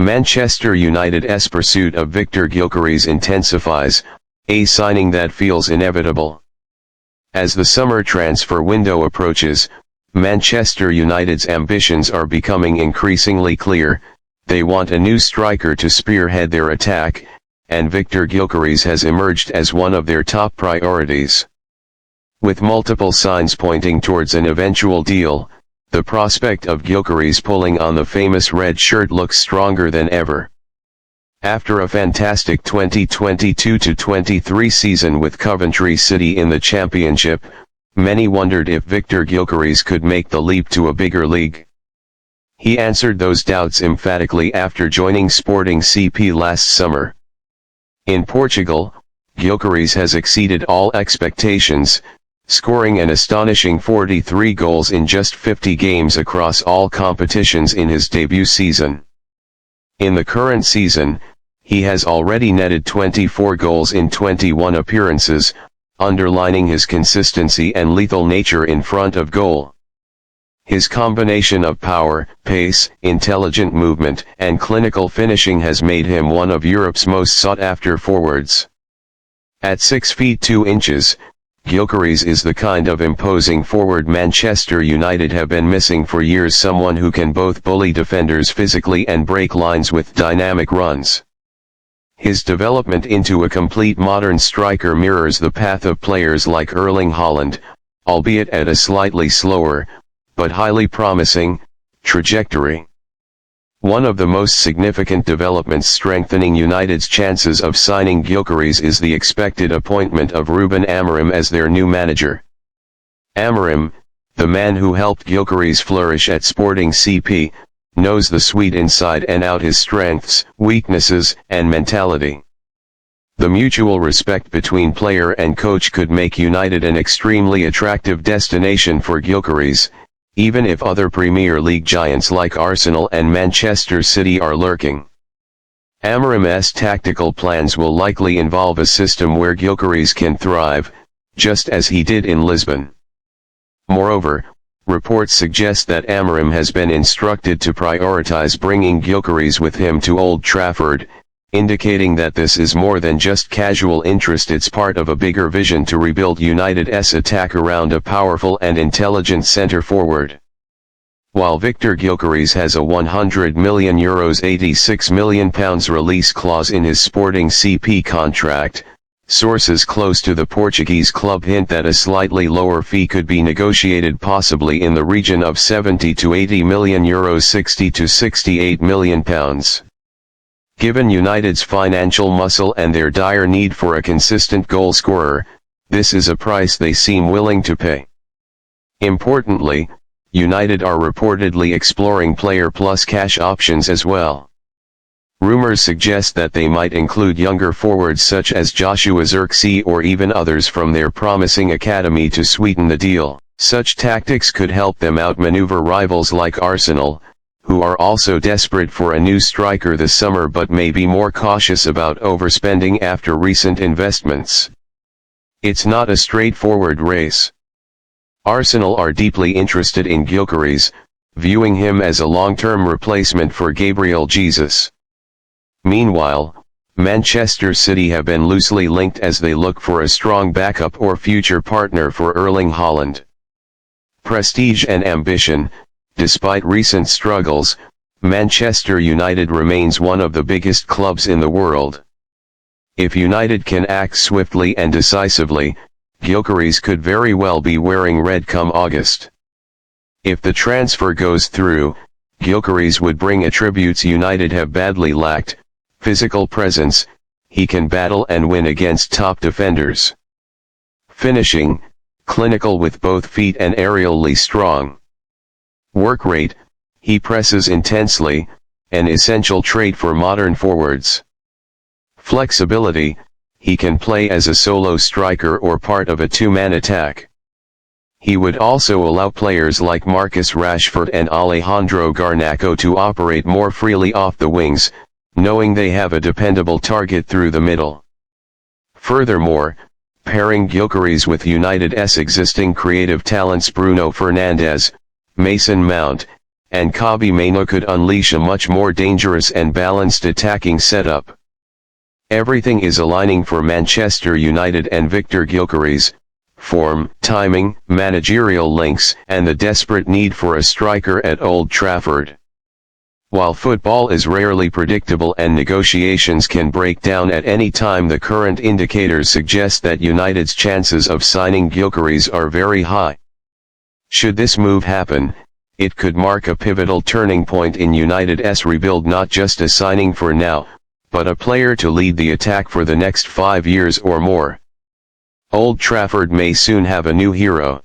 Manchester United's pursuit of Viktor Gyökeres intensifies, a signing that feels inevitable. As the summer transfer window approaches, Manchester United's ambitions are becoming increasingly clear. They want a new striker to spearhead their attack, and Viktor Gyökeres has emerged as one of their top priorities. With multiple signs pointing towards an eventual deal, the prospect of Gyökeres pulling on the famous red shirt looks stronger than ever. After a fantastic 2022-23 season with Coventry City in the Championship, many wondered if Viktor Gyökeres could make the leap to a bigger league. He answered those doubts emphatically after joining Sporting CP last summer. In Portugal, Gyökeres has exceeded all expectations, scoring an astonishing 43 goals in just 50 games across all competitions in his debut season. In the current season, he has already netted 24 goals in 21 appearances, underlining his consistency and lethal nature in front of goal. His combination of power, pace, intelligent movement, and clinical finishing has made him one of Europe's most sought-after forwards. At 6 feet 2 inches, Gyökeres is the kind of imposing forward Manchester United have been missing for years, someone who can both bully defenders physically and break lines with dynamic runs. His development into a complete modern striker mirrors the path of players like Erling Haaland, albeit at a slightly slower, but highly promising, trajectory. One of the most significant developments strengthening United's chances of signing Gyökeres is the expected appointment of Ruben Amorim as their new manager. Amorim, the man who helped Gyökeres flourish at Sporting CP, knows the Swede inside and out, his strengths, weaknesses, and mentality. The mutual respect between player and coach could make United an extremely attractive destination for Gyökeres, even if other Premier League giants like Arsenal and Manchester City are lurking. Amorim's tactical plans will likely involve a system where Gyökeres can thrive, just as he did in Lisbon. Moreover, reports suggest that Amorim has been instructed to prioritize bringing Gyökeres with him to Old Trafford, indicating that this is more than just casual interest. It's part of a bigger vision to rebuild United's attack around a powerful and intelligent centre-forward. While Viktor Gyökeres has a €100 million £86 million release clause in his Sporting CP contract, sources close to the Portuguese club hint that a slightly lower fee could be negotiated, possibly in the region of €70 to €80 million, €60 to £68 million. Given United's financial muscle and their dire need for a consistent goal scorer, this is a price they seem willing to pay. Importantly, United are reportedly exploring player plus cash options as well. Rumors suggest that they might include younger forwards such as Joshua Zirkzee or even others from their promising academy to sweeten the deal. Such tactics could help them outmaneuver rivals like Arsenal, who are also desperate for a new striker this summer but may be more cautious about overspending after recent investments. It's not a straightforward race. Arsenal are deeply interested in Gyökeres, viewing him as a long-term replacement for Gabriel Jesus. Meanwhile, Manchester City have been loosely linked as they look for a strong backup or future partner for Erling Haaland. Prestige and ambition. Despite recent struggles, Manchester United remains one of the biggest clubs in the world. If United can act swiftly and decisively, Gyökeres could very well be wearing red come August. If the transfer goes through, Gyökeres would bring attributes United have badly lacked: physical presence, he can battle and win against top defenders. Finishing, clinical with both feet and aerially strong. Work rate, he presses intensely, an essential trait for modern forwards. Flexibility, he can play as a solo striker or part of a two-man attack. He would also allow players like Marcus Rashford and Alejandro Garnacho to operate more freely off the wings, knowing they have a dependable target through the middle. Furthermore, pairing Gyökeres with United's existing creative talents Bruno Fernandes, Mason Mount, and Kobbie Mainoo could unleash a much more dangerous and balanced attacking setup. Everything is aligning for Manchester United and Viktor Gyökeres: form, timing, managerial links, and the desperate need for a striker at Old Trafford. While football is rarely predictable and negotiations can break down at any time, the current indicators suggest that United's chances of signing Gyökeres are very high. Should this move happen, it could mark a pivotal turning point in United's rebuild, not just a signing for now, but a player to lead the attack for the next 5 years or more. Old Trafford may soon have a new hero.